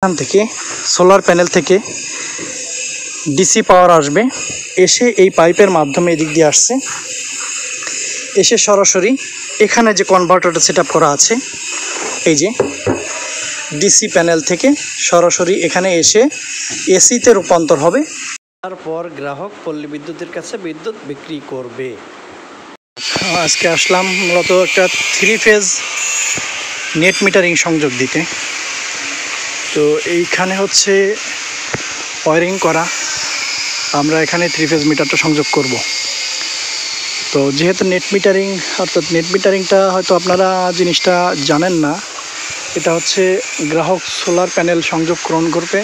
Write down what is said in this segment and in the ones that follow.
এখান থেকে solar panel থেকে ডিসি পাওয়ার আসবে, এসে এই পাইপের মাধ্যমে এদিক দিয়ে আসছে, এসে সরাসরি এখানে যে কনভার্টারটা সেট করা আছে, এই যে ডিসি প্যানেল থেকে সরাসরি এখানে এসে এসিতে রূপান্তর হবে। তারপর গ্রাহক পল্লী বিদ্যুতের কাছে বিদ্যুৎ বিক্রি করবে। আজকে আসলাম মূলত একটা 3 ফেজ নেট মিটারিং সংযোগ দিতে। তো এইখানে হচ্ছে ওয়ারিং করা, আমরা এখানে 3 ফেজ মিটারটা সংযোগ করব। তো যেহেতু নেট মিটারিং, অর্থাৎ নেট মিটারিংটা হয়তো আপনারা জিনিসটা জানেন না, এটা হচ্ছে গ্রাহক সোলার প্যানেল সংযোগ গ্রহণ করবে,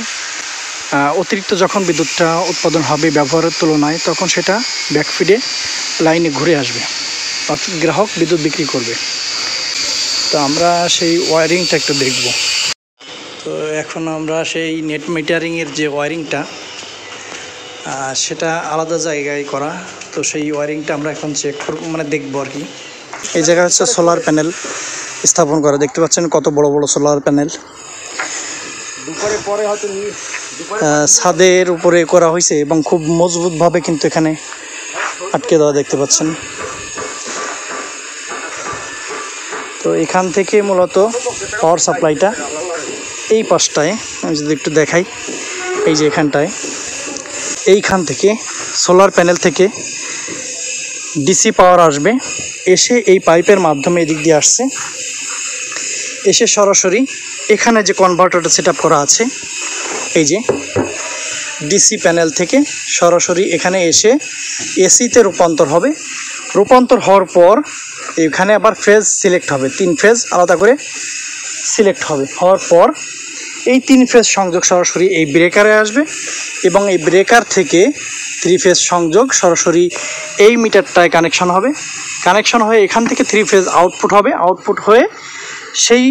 অতিরিক্ত যখন বিদ্যুৎটা উৎপাদন হবে ব্যবহারের তুলনায়, তখন সেটা ব্যাকফিডে লাইনে ঘুরে আসবে, অর্থাৎ গ্রাহক বিদ্যুৎ বিক্রি করবে। তো আমরা সেই ওয়ারিংটা একটু দেখব। তো এখন আমরা সেই নেট মিটারিংয়ের যে ওয়ারিংটা, সেটা আলাদা জায়গায় করা, তো সেই ওয়ারিংটা আমরা এখন চেক করব, মানে দেখবো আর কি। এই জায়গায় হচ্ছে সোলার প্যানেল স্থাপন করা, দেখতে পাচ্ছেন কত বড় বড় সোলার প্যানেল ছাদের উপরে করা হয়েছে এবং খুব মজবুতভাবে কিন্তু এখানে আটকে দেওয়া, দেখতে পাচ্ছেন। তো এখান থেকে মূলত পাওয়ার সাপ্লাইটা এই পাশটায় আমি যদি একটু দেখাই, এই যে এখানটায়, এইখান থেকে সোলার প্যানেল থেকে ডিসি পাওয়ার আসবে, এসে এই পাইপের মাধ্যমে এদিক দিয়ে আসছে, এসে সরাসরি এখানে যে কনভার্টারটা সেট করা আছে, এই যে ডিসি প্যানেল থেকে সরাসরি এখানে এসে এসিতে রূপান্তর হবে। রূপান্তর হওয়ার পর এখানে আবার ফেজ সিলেক্ট হবে, 3 ফেজ আলাদা করে সিলেক্ট হবে। হওয়ার পর এই 3 ফেজ সংযোগ সরাসরি এই ব্রেকারে আসবে এবং এই ব্রেকার থেকে 3 ফেজ সংযোগ সরাসরি এই মিটারটায় কানেকশন হবে। কানেকশন হয়ে এখান থেকে 3 ফেজ আউটপুট হবে। আউটপুট হয়ে সেই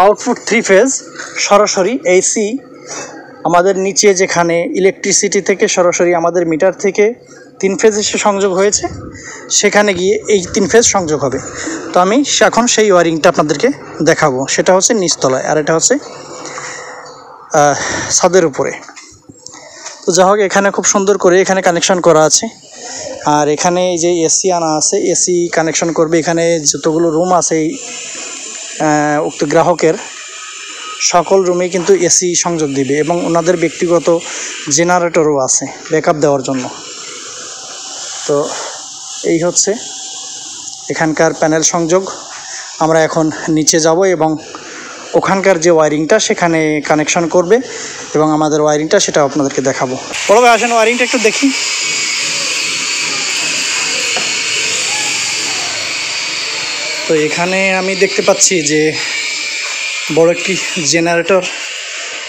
আউটপুট 3 ফেজ সরাসরি এসি আমাদের নিচে যেখানে ইলেকট্রিসিটি থেকে সরাসরি আমাদের মিটার থেকে 3 ফেজ এসে সংযোগ হয়েছে, সেখানে গিয়ে এই 3 ফেজ সংযোগ হবে। তো আমি এখন সেই ওয়ারিংটা আপনাদেরকে দেখাবো। সেটা হচ্ছে নিচতলায়, আর এটা হচ্ছে ছাদের উপরে। তো যা হোক, এখানে খুব সুন্দর করে এখানে কানেকশন করা আছে। আর এখানে এই যে এসি আনা আছে, এসি কানেকশন করবে। এখানে যতগুলো রুম আছে এই উক্ত গ্রাহকের, সকল রুমে কিন্তু এসি সংযোগ দিবে এবং ওনাদের ব্যক্তিগত জেনারেটরও আছে ব্যাকআপ দেওয়ার জন্য। তো এই হচ্ছে এখানকার প্যানেল সংযোগ। আমরা এখন নিচে যাব এবং ওখানকার যে ওয়ারিংটা সেখানে কানেকশন করবে এবং আমাদের ওয়ারিংটা সেটা আপনাদেরকে দেখাবো। বড় ভাই আসেন, ওয়ারিংটা একটু দেখি। তো এখানে আমি দেখতে পাচ্ছি যে বড় একটি জেনারেটর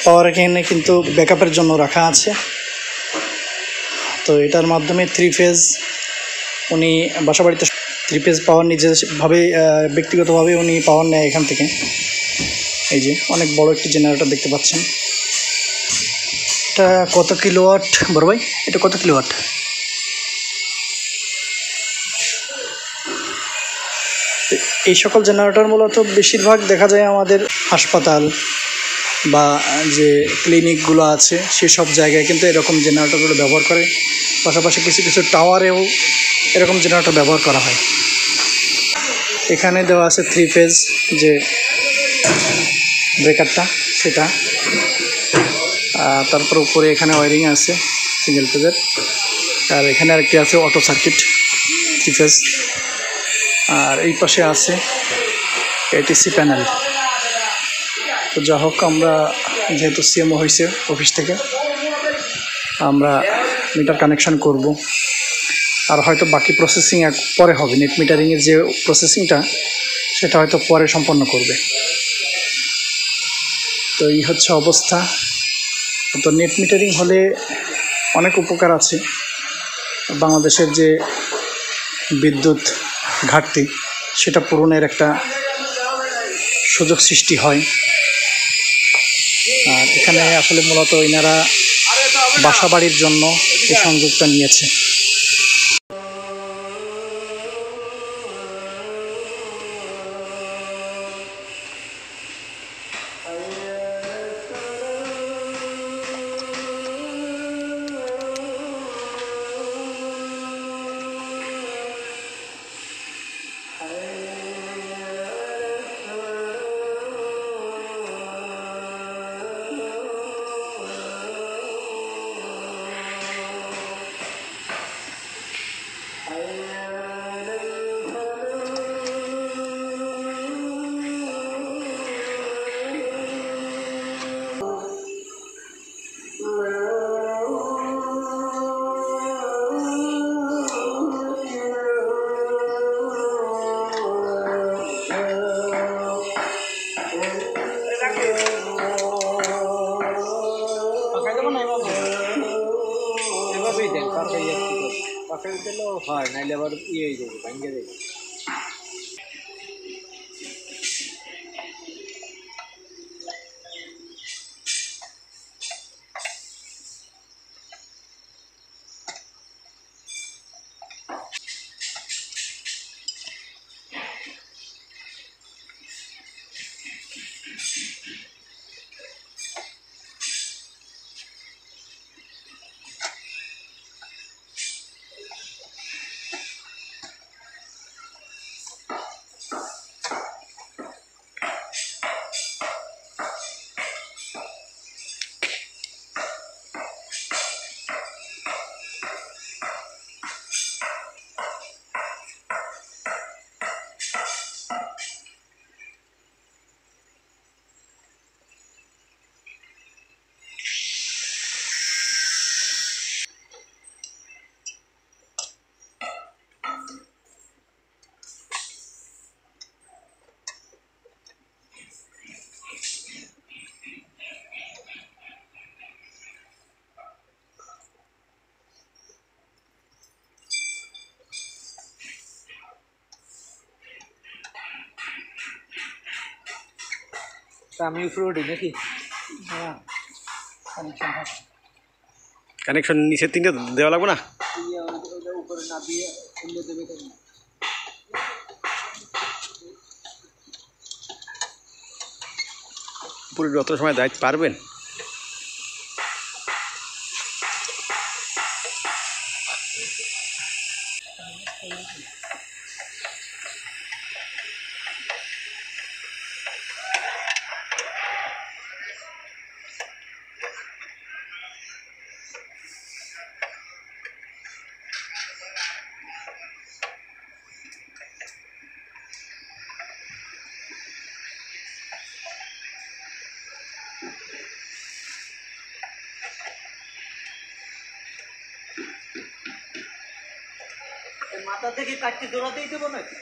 পাওয়ার এখানে কিন্তু ব্যাকআপের জন্য রাখা আছে। তো এটার মাধ্যমে 3 ফেজ উনি বাসাবাড়িতে 3 ফেজ পাওয়ার নিজেভাবে ব্যক্তিগতভাবে উনি পাওয়ার নেয় এখান থেকে। এই যে অনেক বড় একটি জেনারেটর দেখতে পাচ্ছেন। এটা কত কিলোওয়াট বড় ভাই? এটা কত কিলোওয়াট? এই সকল জেনারেটর মূলত বেশিরভাগ দেখা যায় আমাদের হাসপাতাল বা যে ক্লিনিকগুলো আছে সেসব জায়গায় কিন্তু এরকম জেনারেটরগুলো ব্যবহার করে। পাশাপাশি কিছু কিছু টাওয়ারেও এরকম জেনারেটর ব্যবহার করা হয়। এখানে দেওয়া আছে 3 ফেজ যে ব্রেকারটা, সেটা। তারপর উপরে এখানে ওয়ারিং আছে সিঙ্গেল ফেজের। আর এখানে আরেকটি আছে অটো সার্কিট 3 ফেজ। আর এই পাশে আছে এটিসি প্যানেল। তো যা হোক, আমরা যেহেতু সিএমও হয়েছে অফিস থেকে, আমরা মিটার কানেকশন করব। আর হয়তো বাকি প্রসেসিং পরে হবে। নেট মিটারিংয়ের যে প্রসেসিংটা সেটা হয়তো পরে সম্পন্ন করবে। তো এই হচ্ছে অবস্থা। তো নেট মিটারিং হলে অনেক উপকার আছে। বাংলাদেশের যে বিদ্যুৎ ঘাটতি সেটা পূরণের একটা সুযোগ সৃষ্টি হয়। আর এখানে আসলে মূলত এনারা বাসাবাড়ির জন্য এই সংযোগটা নিয়েছে। পাশে উঠলেও হয়, নাইলে আবার ইয়ে হয়ে যাবে, ভাঙ্গে যাবে। আমি উপরে উঠি নাকি? হ্যাঁ, কানেকশন হয়। কানেকশন নিচে তিনটে দেওয়া লাগবে না? উপরে না দিয়ে অন্য দেবে কেন? পুরো যত সময় দায়িত্ব পারবেন? মাথা থেকে কাটতে জোড়া দিয়ে দেবো নাকি?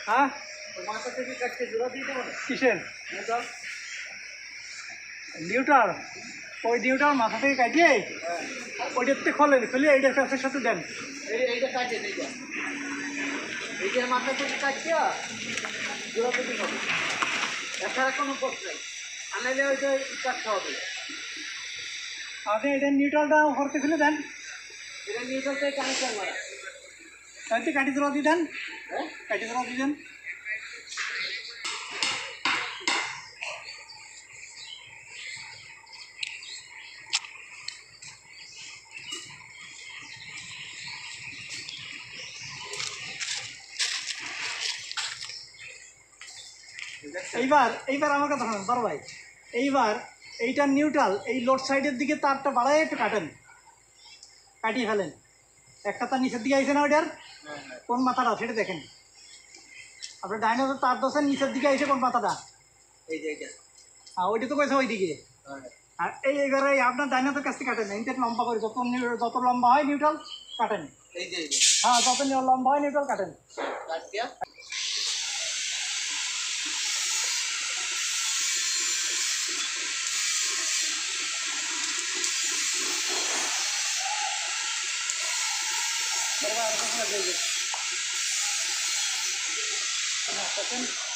হ্যাঁ, মাথা থেকে কাটতে জোড়া দিয়ে দেবো না? কিসের নিউটার? ওই নিউটার মাথা থেকে কাটিয়ে ওইটাতে খোলেন, খুলে এইটা ফ্যাসের সাথে দেন। এইটা কাটেন, এইটার মাথা থেকে কাটতে জোড়া দিতে হবে, এছাড়া কোনো পথ নাই। আনাইলে ওইটা কাটতে হবে। আপনি এটা নিউট্রালটা করতে খুলে দেন, এটা নিয়ে চলতে কানেকশন মারা। তাইতে কাটি জোড়া দিয়ে দেন, হ্যাঁ, কাটি জোড়া দিয়ে দেন। এইবার আমার কথা শোনেন বড় ভাই, এইবার এইটা নিউট্রাল, এই লোড সাইডের দিকে তারটা বাড়ায় একটু কাটেন, কাটিয়ে ফেলেন। একটা তার নিচের দিকে আইসে না ওইটার কোন মাথাটা সেটা দেখেন। আপনার ডাইনোসর তার দশের নিচের দিকে আইসে কোন মাথাটা? এই যে এইটা। হ্যাঁ, ওইটা তো কইছে ওইদিকে। আর এইবারে আপনার ডাইনোসর কাছ থেকে কাটেন, ইনটেক লম্বা করে, যত লম্বা হয় নিউট্রাল কাটেন। এই যে হ্যাঁ, যত লম্বা হয় নিউট্রাল কাটেন। কাটিয়া হ্যাঁ,